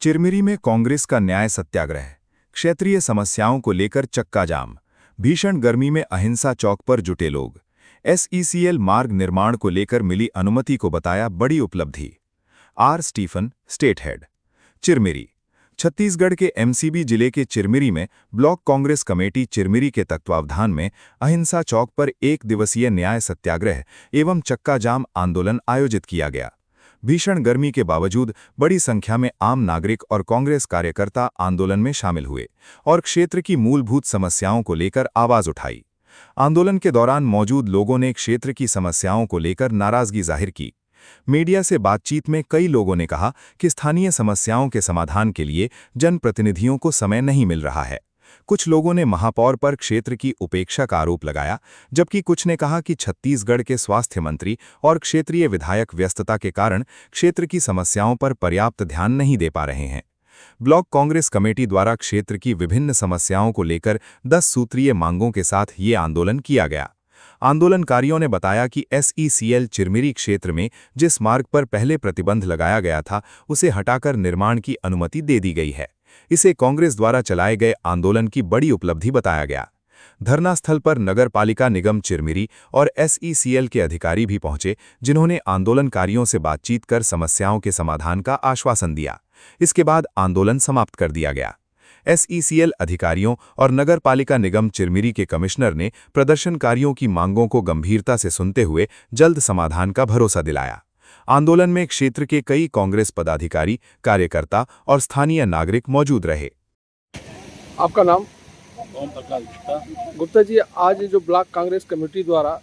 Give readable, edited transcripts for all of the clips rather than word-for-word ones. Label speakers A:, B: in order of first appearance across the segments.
A: चिरमिरी में कांग्रेस का न्याय सत्याग्रह, क्षेत्रीय समस्याओं को लेकर चक्का जाम, भीषण गर्मी में अहिंसा चौक पर जुटे लोग। एसईसीएल मार्ग निर्माण को लेकर मिली अनुमति को बताया बड़ी उपलब्धि। R Stephen, state head, Chirmiri. Chhattisgarh के एमसीबी जिले के चिरमिरी में ब्लॉक कांग्रेस कमेटी चिरमिरी के तत्वावधान में अहिंसा चौक पर एक दिवसीय न्याय सत्याग्रह एवं चक्का जाम आंदोलन आयोजित किया गया। भीषण गर्मी के बावजूद बड़ी संख्या में आम नागरिक और कांग्रेस कार्यकर्ता आंदोलन में शामिल हुए और क्षेत्र की मूलभूत समस्याओं को लेकर आवाज उठाई। आंदोलन के दौरान मौजूद लोगों ने क्षेत्र की समस्याओं को लेकर नाराजगी जाहिर की। मीडिया से बातचीत में कई लोगों ने कहा कि स्थानीय समस्याओं के समाधान के लिए जनप्रतिनिधियों को समय नहीं मिल रहा है। कुछ लोगों ने महापौर पर क्षेत्र की उपेक्षा का आरोप लगाया, जबकि कुछ ने कहा कि छत्तीसगढ़ के स्वास्थ्य मंत्री और क्षेत्रीय विधायक व्यस्तता के कारण क्षेत्र की समस्याओं पर पर्याप्त ध्यान नहीं दे पा रहे हैं। ब्लॉक कांग्रेस कमेटी द्वारा क्षेत्र की विभिन्न समस्याओं को लेकर 10 सूत्रीय मांगों के साथ ये आंदोलन किया गया। आंदोलनकारियों ने बताया कि एसईसीएल चिरमिरी क्षेत्र में जिस मार्ग पर पहले प्रतिबंध लगाया गया था, उसे हटाकर निर्माण की अनुमति दे दी गई है। इसे कांग्रेस द्वारा चलाए गए आंदोलन की बड़ी उपलब्धि बताया गया। धरना स्थल पर नगर पालिका निगम चिरमिरी और एसईसीएल के अधिकारी भी पहुंचे, जिन्होंने आंदोलनकारियों से बातचीत कर समस्याओं के समाधान का आश्वासन दिया। इसके बाद आंदोलन समाप्त कर दिया गया। एसईसीएल अधिकारियों और नगर पालिका निगम चिरमिरी के कमिश्नर ने प्रदर्शनकारियों की मांगों को गंभीरता से सुनते हुए जल्द समाधान का भरोसा दिलाया। आंदोलन में क्षेत्र के कई कांग्रेस पदाधिकारी, कार्यकर्ता और स्थानीय नागरिक मौजूद रहे।
B: आपका नाम?
C: ओम प्रकाश गुप्ता।
B: गुप्ता जी, आज जो ब्लॉक कांग्रेस कमेटी द्वारा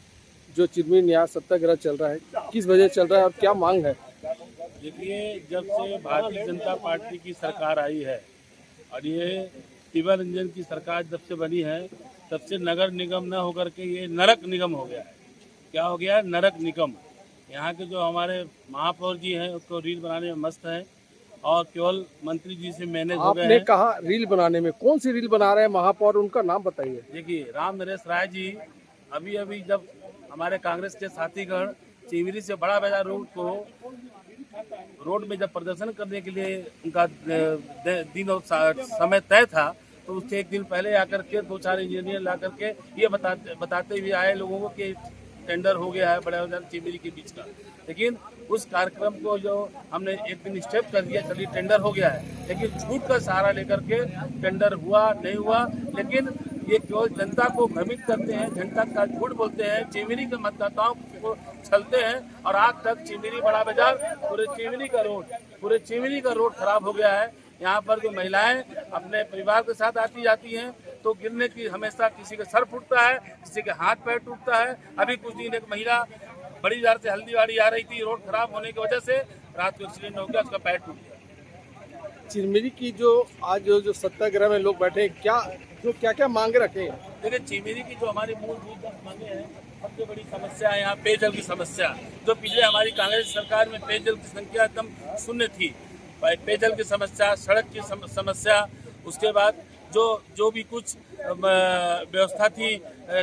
B: जो चिरमिरी न्याय सत्याग्रह चल रहा है, किस वजह चल रहा है और क्या मांग है?
C: देखिए, जब से भारतीय जनता पार्टी की सरकार आई है और ये शिवरंजन की सरकार जब से बनी है, तब से नगर निगम न होकर के ये नरक निगम हो गया है। क्या हो गया है? नरक निगम। यहाँ के जो हमारे महापौर जी हैं, उसको रील बनाने में मस्त है और केवल मंत्री जी से मैनेज हो गए हैं।
B: आपने कहा रील बनाने में, कौन सी रील बना रहे हैं महापौर, उनका नाम बताइए।
C: देखिए, राम नरेश राय जी अभी जब हमारे कांग्रेस के साथीगण चिरमिरी से बड़ा बाजार रोड में जब प्रदर्शन करने के लिए उनका दिन और समय तय था, तो उससे एक दिन पहले आकर के 2-4 इंजीनियर ला करके ये बताते हुए आए लोगों को कि टेंडर हो गया है बड़े बाजार चिरमिरी के बीच का। लेकिन उस कार्यक्रम को जो हमने एक दिन स्टेप कर दिया, चलिए टेंडर हो गया है, लेकिन झूठ का सहारा लेकर के टेंडर हुआ नहीं हुआ। लेकिन ये केवल जनता को भ्रमित करते हैं, जनता का झूठ बोलते हैं, चिरमिरी के मतदाताओं को छलते हैं। और आज तक चिरमिरी बड़ा बाजार, पूरे चिरमिरी का रोड खराब हो गया है। यहाँ पर जो महिलाएं अपने परिवार के साथ आती जाती हैं, तो गिरने की हमेशा किसी का सर फूटता है, किसी के हाथ पैर टूटता है। अभी कुछ दिन एक महिला बड़ी बाजार से हल्दीबाड़ी आ रही थी, रोड खराब होने की वजह से रात को एक्सीडेंट हो गया, उसका पैर टूट गया।
B: चिरमिरी की जो आज जो सत्याग्रह में लोग बैठे, क्या मांग रखे हैं?
C: देखिए, चिरमिरी की जो हमारी मूलभूत मांगे हैं, सबसे बड़ी समस्या है यहाँ पेयजल की समस्या। जो पिछले हमारी कांग्रेस सरकार में पेयजल की संख्या एकदम शून्य थी। पेयजल की समस्या, सड़क की समस्या, उसके बाद जो भी कुछ व्यवस्था थी,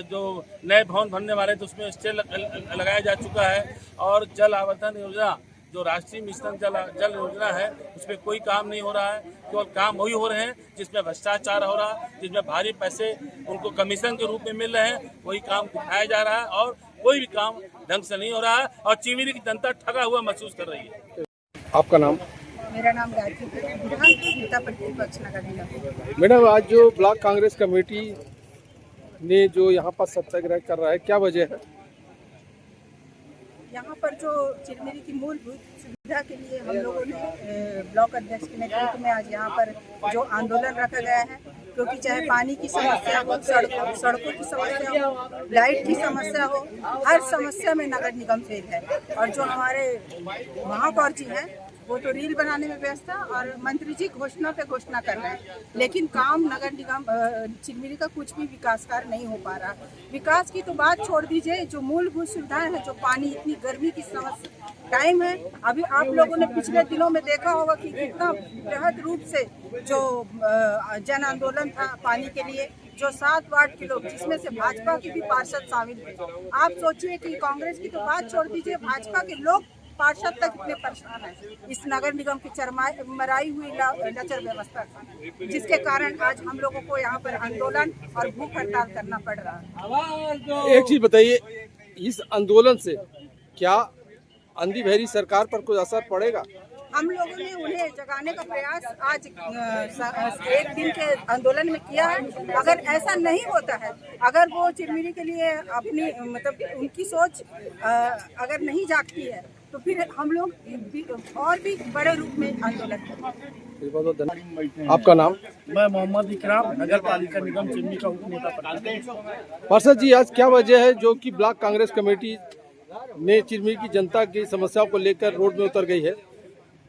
C: जो नए भवन बनने वाले थे उसमें स्टे लगाया जा चुका है। और जल आवर्धन योजना, जो राष्ट्रीय मिशन जल योजना है, उसमें कोई काम नहीं हो रहा है। केवल काम वही हो रहे हैं जिसमें भ्रष्टाचार हो रहा है, जिसमें भारी पैसे उनको कमीशन के रूप में मिल रहे हैं, वही काम दिखाया जा रहा है और कोई भी काम ढंग से नहीं हो रहा है और चिरमिरी की जनता ठगा हुआ महसूस कर रही है।
B: आपका नाम?
D: मेरा नाम गायत्री नगर निगम।
B: मैडम, आज जो ब्लॉक कांग्रेस कमेटी ने जो यहाँ पर सत्याग्रह कर रहा है, क्या वजह है?
D: यहाँ पर जो चिरमिरी की मूलभूत सुविधा के लिए हम लोगों ने ब्लॉक अध्यक्ष के नेतृत्व में आज यहाँ पर जो आंदोलन रखा गया है, क्योंकि चाहे पानी की समस्या हो, सड़कों की समस्या हो, लाइट की समस्या हो, हर समस्या में नगर निगम फेल है। और जो हमारे महापौर जी हैं, वो तो रील बनाने में व्यस्त है और मंत्री जी घोषणा पे घोषणा कर रहे हैं, लेकिन काम नगर निगम चिरमिरी का कुछ भी विकास कार्य नहीं हो पा रहा। विकास की तो बात छोड़ दीजिए, जो मूलभूत सुविधाएं हैं, जो पानी, इतनी गर्मी की समस्या टाइम है। अभी आप लोगों ने पिछले दिनों में देखा होगा कि कितना बृहद रूप से जो जन आंदोलन था पानी के लिए, जो 7 वार्ड के लोग, जिसमें से भाजपा के भी पार्षद शामिल हुए। आप सोचिए कि कांग्रेस की तो बात छोड़ दीजिए, भाजपा के लोग पार्षद तक इतने परेशान हैं इस नगर निगम की मराई हुई लचर व्यवस्था से, जिसके कारण आज हम लोगों को यहाँ पर आंदोलन और भूख हड़ताल करना पड़ रहा है।
B: एक चीज बताइए, इस आंदोलन से क्या अंधी बहरी सरकार पर कुछ असर पड़ेगा?
D: हम लोगों ने उन्हें जगाने का प्रयास आज एक दिन के आंदोलन में किया है। अगर ऐसा नहीं होता है, अगर वो चिरमिरी के लिए अपनी मतलब उनकी सोच अगर नहीं जागती है, तो फिर हम लोग और भी बड़े रूप में आंदोलन करेंगे।
B: बहुत बहुत धन्यवाद। आपका नाम?
C: मैं मोहम्मद इकराम, नगर पालिका निगम चिरमिरी का उप नेता प्रधान।
B: पार्षद जी, आज क्या वजह है जो कि ब्लॉक कांग्रेस कमेटी ने चिरमिरी की जनता की समस्याओं को लेकर रोड में उतर गई है?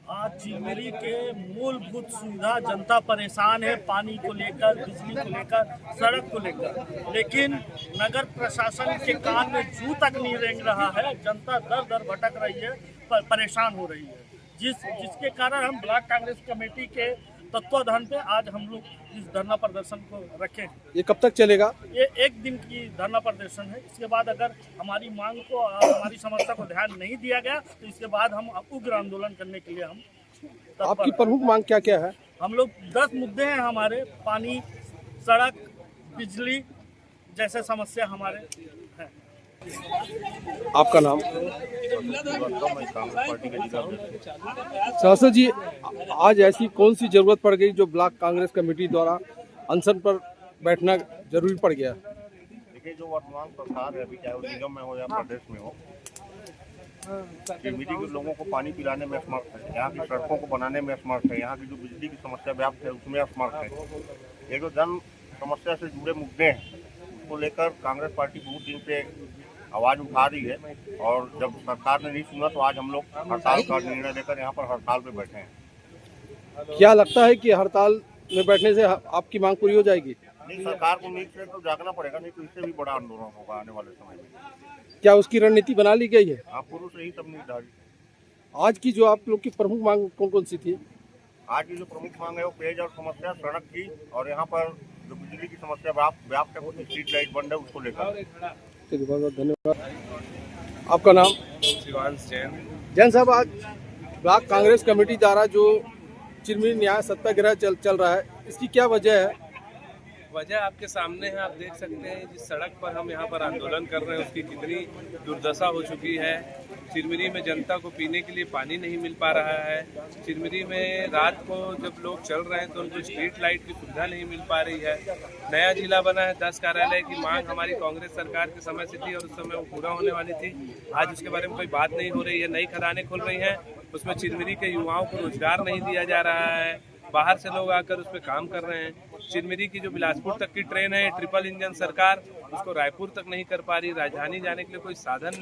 E: आज चिरमिरी के मूलभूत सुविधा जनता परेशान है, पानी को लेकर, बिजली को लेकर, सड़क को लेकर, लेकिन नगर प्रशासन के कान में जू तक नहीं रेंग रहा है। जनता दर दर भटक रही है, परेशान हो रही है, जिसके कारण हम ब्लॉक कांग्रेस कमेटी के तत्वाधान पे आज हम लोग इस धरना प्रदर्शन को रखे हैं।
B: ये कब तक चलेगा?
E: ये एक दिन की धरना प्रदर्शन है। इसके बाद अगर हमारी मांग को, हमारी समस्या को ध्यान नहीं दिया गया, तो इसके बाद हम उग्र आंदोलन करने के लिए हम तत्पर
B: आपकी
E: हैं।
B: प्रमुख मांग क्या क्या है?
E: हम लोग 10 मुद्दे हैं हमारे, पानी, सड़क, बिजली जैसे समस्या हमारे हैं।
B: आपका नाम? सांसद जी, आज ऐसी कौन सी जरूरत पड़ गई जो ब्लॉक कांग्रेस कमेटी द्वारा अनशन पर बैठना जरूरी पड़ गया?
F: देखिए, जो वर्तमान सरकार है, अभी चाहे वो निगम में हो या प्रदेश में हो, चिरमिरी के लोगों को पानी पिलाने में असमर्थ है, यहाँ की सड़कों को बनाने में असमर्थ है, यहाँ की जो बिजली की समस्या व्याप्त है उसमें असमर्थ है। ये जो जन समस्या से जुड़े मुद्दे हैं उसको लेकर कांग्रेस पार्टी बहुत दिन से आवाज़ उठा रही है, और जब सरकार ने नहीं सुना तो आज हम लोग हड़ताल का निर्णय लेकर यहाँ पर हड़ताल पे बैठे हैं।
B: क्या लगता है कि हड़ताल में बैठने से आपकी मांग पूरी हो जाएगी?
F: नहीं, सरकार को नींद से तो जागना पड़ेगा, नहीं तो इससे भी बड़ा आंदोलन होगा आने वाले समय में।
B: क्या उसकी रणनीति बना ली गई है?
F: आप पुरुष से ही सब निर्धारित।
B: आज की जो आप लोग की प्रमुख मांग कौन कौन सी थी?
F: आज की जो प्रमुख मांग है वो पेयजल समस्या, सड़क की, और यहाँ पर जो बिजली की समस्या व्याप्त है, कुछ स्ट्रीट लाइट बंद है, उसको लेकर।
B: ठीक है, बहुत बहुत धन्यवाद। आपका नाम?
G: शिवांश जैन।
B: जैन साहब, आज ब्लॉक कांग्रेस कमेटी द्वारा जो चिरमिरी न्याय सत्याग्रह चल रहा है, इसकी क्या वजह है?
G: वजह आपके सामने है, आप देख सकते हैं जिस सड़क पर हम यहाँ पर आंदोलन कर रहे हैं उसकी कितनी दुर्दशा हो चुकी है। चिरमिरी में जनता को पीने के लिए पानी नहीं मिल पा रहा है। चिरमिरी में रात को जब लोग चल रहे हैं तो उनको स्ट्रीट लाइट की सुविधा नहीं मिल पा रही है। नया जिला बना है, 10 कार्यालय की मांग हमारी कांग्रेस सरकार के समय से थी और उस समय वो पूरा होने वाली थी। आज उसके बारे में कोई बात नहीं हो रही है। नई खदानें खुल रही हैं, उसमें चिरमिरी के युवाओं को रोजगार नहीं दिया जा रहा है। बाहर से लोग आकर उस पर काम कर रहे हैं। चिरमिरी की जो बिलासपुर तक की ट्रेन है, ट्रिपल इंजन सरकार उसको रायपुर तक नहीं कर पा रही। राजधानी जाने के लिए कोई साधन नहीं।